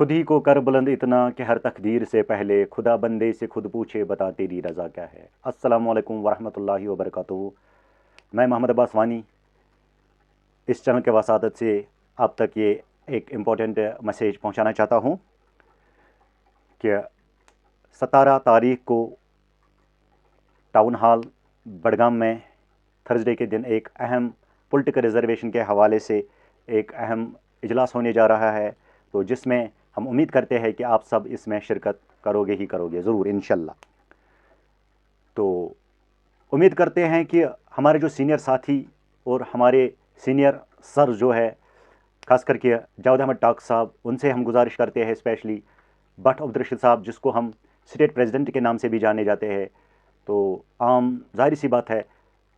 खुद ही को कर बुलंद इतना कि हर तकदीर से पहले खुदा बंदे से खुद पूछे बता तेरी रज़ा क्या है। अस्सलाम वालेकुम वरहमतुल्लाहि वबरकातुहू। मैं मोहम्मद अब्बास वानी इस चैनल के वसादत से आप तक ये एक इम्पोर्टेंट मैसेज पहुंचाना चाहता हूं कि 17 तारीख को टाउन हॉल बडगाम में थर्सडे के दिन एक अहम पॉलिटिकल रिजर्वेशन के हवाले से एक अहम इजलास होने जा रहा है, तो जिसमें हम उम्मीद करते हैं कि आप सब इसमें शिरकत करोगे ही करोगे ज़रूर इंशाल्लाह। तो उम्मीद करते हैं कि हमारे जो सीनियर साथी और हमारे सीनियर सर जो है, ख़ास करके जावेद अहमद टाक साहब, उनसे हम गुजारिश करते हैं, स्पेशली भट्ट अब्दुल रशीद साहब जिसको हम स्टेट प्रेसिडेंट के नाम से भी जाने जाते हैं, तो आम जाहिर सी बात है,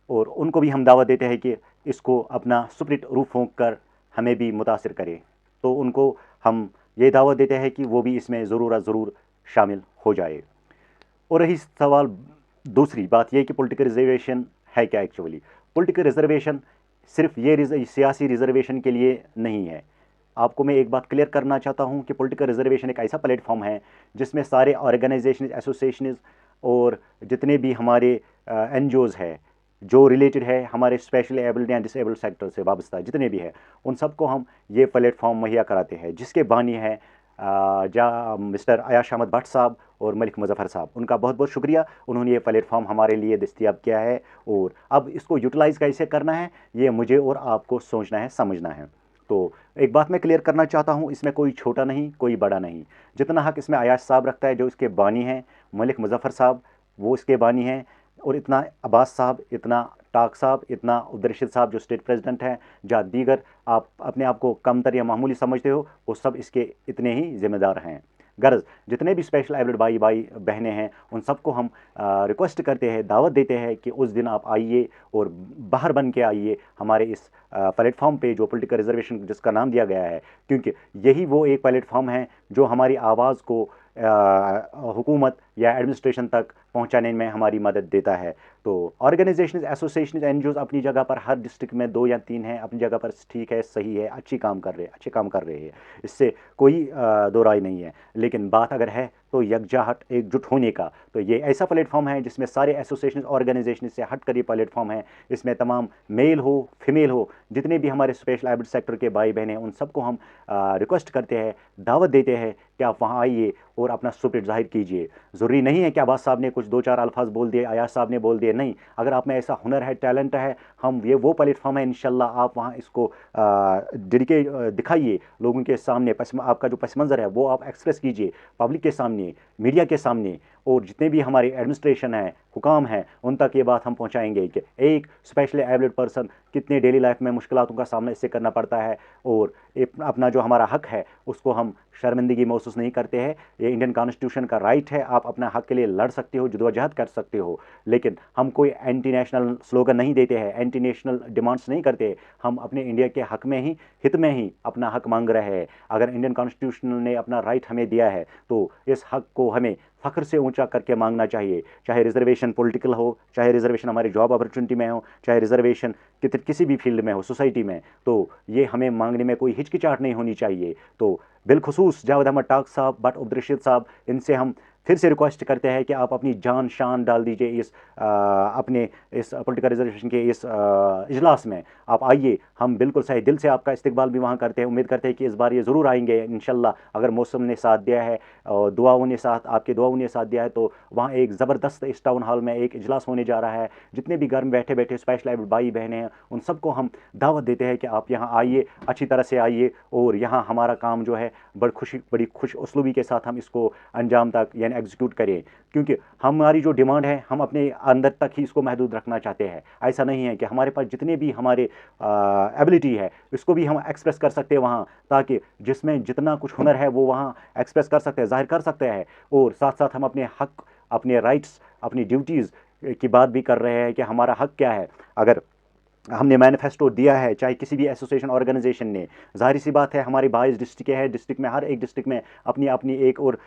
और उनको भी हम दावत देते हैं कि इसको अपना सुपरिट रूह फूंक कर हमें भी मुतासिर करें। तो उनको हम ये दावत देते हैं कि वो भी इसमें ज़रूर शामिल हो जाए। और रही सवाल दूसरी बात ये कि पॉलिटिकल रिजर्वेशन है क्या। एक्चुअली पॉलिटिकल रिजर्वेशन सिर्फ ये सियासी रिजर्वेशन के लिए नहीं है। आपको मैं एक बात क्लियर करना चाहता हूँ कि पॉलिटिकल रिजर्वेशन एक ऐसा प्लेटफॉर्म है जिसमें सारे ऑर्गेनाइजेशन, एसोसिएशन और जितने भी हमारे NGOs है जो रिलेटेड है हमारे स्पेशली एबल्ड या डिसेबल्ड सेक्टर से वाबस्ता जितने भी हैं, उन सबको हम ये प्लेटफॉर्म मुहैया कराते हैं, जिसके बानी हैं मिस्टर अयाश अहमद भट्ट साहब और मलिक मुजफ्फर साहब। उनका बहुत बहुत शुक्रिया, उन्होंने ये प्लेटफॉर्म हमारे लिए दस्तयाब किया है, और अब इसको यूटिलाइज़ कैसे करना है ये मुझे और आपको सोचना है, समझना है। तो एक बात मैं क्लियर करना चाहता हूँ, इसमें कोई छोटा नहीं, कोई बड़ा नहीं। जितना हक इसमें अयाश साहब रखता है जो इसके बानी हैं, मलिक मुजफ्फर साहब वो इसके बानी हैं, और इतना अब्बास साहब, इतना टाक साहब, इतना अब्दुल रशीद साहब जो स्टेट प्रेसिडेंट हैं, जहाँ दीगर आप अपने आप को कमतर या मामूली समझते हो, वो सब इसके इतने ही जिम्मेदार हैं। गर्ज जितने भी स्पेशल एबल्ड भाई बहनें हैं, उन सबको हम रिक्वेस्ट करते हैं, दावत देते हैं कि उस दिन आप आइए और बाहर बन के आइए हमारे इस प्लेटफॉर्म पे जो पॉलिटिकल रिजर्वेशन जिसका नाम दिया गया है, क्योंकि यही वो एक प्लेटफॉर्म है जो हमारी आवाज़ को हुकूमत या एडमिनिस्ट्रेशन तक पहुंचाने में हमारी मदद देता है। तो ऑर्गेनाइजेशन, एसोसिएशन, NGOs अपनी जगह पर हर डिस्ट्रिक्ट में 2 या 3 हैं, अपनी जगह पर ठीक है, सही है, अच्छे काम कर रहे हैं, इससे कोई दो राय नहीं है। लेकिन बात अगर है तो यकजाहट एकजुट होने का, तो ये ऐसा प्लेटफॉर्म है जिसमें सारे एसोसिएशन, ऑर्गेनाइजेशन से हट कर ये प्लेटफॉर्म है। इसमें तमाम मेल हो फीमेल हो जितने भी हमारे स्पेशल एबल्ड सेक्टर के भाई बहन हैं, उन सबको हम रिक्वेस्ट करते हैं, दावत देते हैं कि आप वहाँ आइए और अपना सुपरिट जाहिर कीजिए। ज़रूरी नहीं है कि अब्बास साहब ने कुछ 2-4 अल्फाज बोल दिए, अयाश साहब ने बोल दिए, नहीं। अगर आप में ऐसा हुनर है, टैलेंट है, हम ये वो प्लेटफॉर्म है, इंशाल्लाह आप वहाँ इसको डेडिकेट दिखाइए लोगों के सामने, आपका जो पस मंज़र है वो आप एक्सप्रेस कीजिए पब्लिक के सामने, मीडिया के सामने, और जितने भी हमारे एडमिनिस्ट्रेशन है, हुकाम हैं, उन तक ये बात हम पहुंचाएंगे कि एक स्पेशली एबल्ड पर्सन कितने डेली लाइफ में मुश्किलातों का सामना इससे करना पड़ता है, और अपना जो हमारा हक है उसको हम शर्मिंदगी महसूस नहीं करते हैं। ये इंडियन कॉन्स्टिट्यूशन का राइट है, आप अपना हक के लिए लड़ सकते हो, जदोजहद कर सकते हो, लेकिन हम कोई एंटी नेशनल स्लोगन नहीं देते हैं, एंटी नेशनल डिमांड्स नहीं करते। हम अपने इंडिया के हक में ही, हित में ही अपना हक मांग रहे हैं। अगर इंडियन कॉन्स्टिट्यूशन ने अपना राइट हमें दिया है तो इस हक को हमें फ़ख्र से ऊंचा करके मांगना चाहिए, चाहे रिजर्वेशन पॉलिटिकल हो, चाहे रिजर्वेशन हमारी जॉब अपॉर्चुनिटी में हो, चाहे रिजर्वेशन किसी भी फील्ड में हो, सोसाइटी में, तो ये हमें मांगने में कोई हिचकिचाहट नहीं होनी चाहिए। तो बिलखुसूस जावेद अहमद टाक साहब, भट्ट अब्दुल रशीद साहब, इनसे हम फिर से रिक्वेस्ट करते हैं कि आप अपनी जान शान डाल दीजिए इस अपने इस पॉलिटिकल रिजर्वेशन के इस इजलास में। आप आइए, हम बिल्कुल सही दिल से आपका इस्तकबाल भी वहाँ करते हैं। उम्मीद करते हैं कि इस बार ये ज़रूर आएंगे इंशाल्लाह, अगर मौसम ने साथ दिया है और आपके दुआओं ने साथ दिया है, तो वहाँ एक ज़बरदस्त इस टाउन हॉल में एक इजलास होने जा रहा है। जितने भी घर में बैठे बैठे स्पेशल एबल्ड भाई बहनें हैं, उन सबको हम दावत देते हैं कि आप यहाँ आइए, अच्छी तरह से आइए, और यहाँ हमारा काम जो है बड़ी खुश उसलूबी के साथ हम इसको अंजाम तक यानी एग्जीक्यूट करें, क्योंकि हमारी जो डिमांड है हम अपने अंदर तक ही इसको महदूद रखना चाहते हैं। ऐसा नहीं है कि हमारे पास जितने भी हमारे एबिलिटी है इसको भी हम एक्सप्रेस कर सकते हैं वहाँ, ताकि जिसमें जितना कुछ हुनर है वो वहाँ एक्सप्रेस कर सकते हैं, जाहिर कर सकते हैं, और साथ साथ हम अपने हक, अपने राइट्स, अपनी ड्यूटीज़ की बात भी कर रहे हैं कि हमारा हक क्या है। अगर हमने मैनिफेस्टो दिया है, चाहे किसी भी एसोसिएशन, ऑर्गेनाइजेशन ने, जाहिर सी बात है हमारी 22 डिस्ट्रिक्ट है, डिस्ट्रिक्ट में हर एक डिस्ट्रिक्ट में अपनी अपनी एक और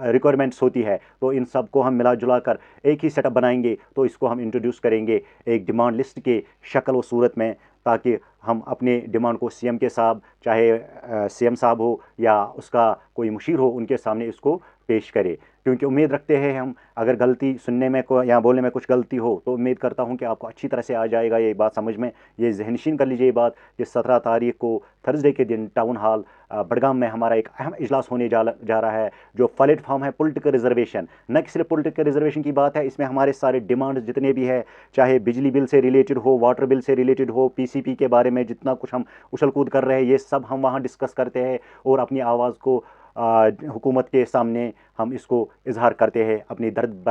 रिक्वायरमेंट्स होती है, तो इन सब को हम मिला जुला कर एक ही सेटअप बनाएंगे, तो इसको हम इंट्रोड्यूस करेंगे एक डिमांड लिस्ट के शक्ल व सूरत में, تاکہ ہم اپنے ڈیمانڈ کو سی ایم کے صاحب، چاہے سی ایم صاحب ہو یا اس کا کوئی مشیر ہو، ان کے سامنے اس کو پیش کرے، کیونکہ امید رکھتے ہیں ہم اگر غلطی سننے میں یا بولنے میں کچھ غلطی ہو تو امید کرتا ہوں کہ آپ کو اچھی طرح سے آ جائے گا یہ بات سمجھ میں۔ یہ ذہن نشین کر لیجیے یہ بات کہ 17 تاریخ کو تھرسڈے کے دن ٹاؤن ہال بڑگام میں ہمارا ایک اہم اجلاس ہونے جا رہا ہے، جو پلیٹ فارم ہے پولیٹیکل ریزرویشن۔ نہ کہ صرف پولیٹیکل ریزرویشن کی بات ہے، اس میں ہمارے سارے ڈیمانڈز جتنے بھی ہے، چاہے بجلی بل سے ریلیٹڈ ہو، واٹر بل سے ریلیٹڈ ہو، پی سی پی کے بارے میں جتنا کچھ ہم اچھل کود کر رہے ہیں، یہ سب ہم وہاں ڈسکس کرتے ہیں اور اپنی آواز کو حکومت کے سامنے ہم اس کو اظہار کرتے ہیں اپنی درد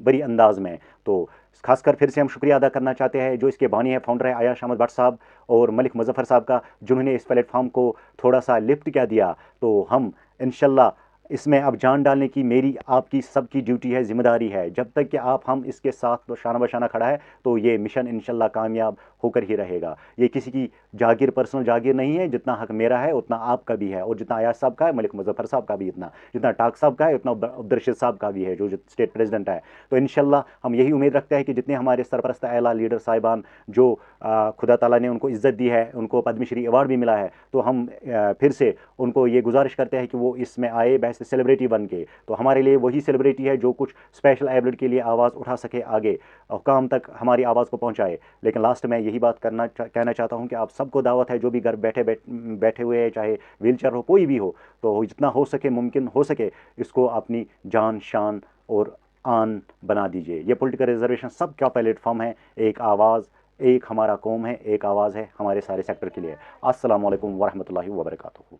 بری انداز میں۔ تو خاص کر پھر سے ہم شکریہ ادا کرنا چاہتے ہیں جو اس کے بانی ہے، فاؤنڈر ہے عیاش احمد بٹ صاحب اور ملک مظفر صاحب کا، جنہوں نے اس پلیٹ فارم کو تھوڑا سا لفٹ کیا دیا۔ تو ہم انشاءاللہ اس میں اب جان ڈالنے کی میری آپ کی سب کی ڈیوٹی ہے، ذمہ داری ہے۔ جب تک کہ ہم اس کے ساتھ شانہ بشانہ کھڑا ہے تو یہ مشن انشاءاللہ کامیاب ہو کر ہی رہے گا۔ یہ کسی کی جاگیر، پرسنل جاگیر نہیں ہے، جتنا حق میرا ہے اتنا آپ کا بھی ہے، اور جتنا عیاش صاحب کا ہے، ملک مظفر صاحب کا بھی اتنا، جتنا ٹاک صاحب کا ہے اتنا عبدالرشید صاحب کا بھی ہے جو اسٹیٹ پریزیڈنٹ ہے۔ تو انشاءاللہ ہم یہی امید رکھتے ہیں کہ جتنے ہمارے سرپرست اعلیٰ لیڈر صاحبان جو خدا تعالیٰ نے ان کو عزت دی ہے، ان کو پدم شری ایوارڈ بھی ملا ہے، تو ہم پھر سے ان کو یہ گزارش کرتے ہیں کہ وہ اس میں آئے بحث سیلیبریٹی بن کے۔ تو ہمارے لیے وہی سیلیبریٹی ہے جو کچھ اسپیشل ایبلڈ کے لیے آواز اٹھا سکے، آگے حکام تک ہماری آواز کو پہنچائے۔ لیکن لاسٹ میں یہی بات کہنا چاہتا ہوں کہ آپ سب کو دعوت ہے، جو بھی گھر بیٹھے ہوئے ہیں، چاہے ویل چیئر ہو، کوئی بھی ہو، تو جتنا ہو سکے، ممکن ہو سکے، اس کو اپنی جان، شان اور آن بنا دیجئے۔ یہ پولیٹیکل ریزرویشن سب کا پلیٹ فارم ہے، ایک آواز، ایک ہمارا قوم ہے، ایک آواز ہے ہمارے سارے سیکٹر کے لیے۔ السلام علیکم ورحمۃ اللہ وبرکاتہ۔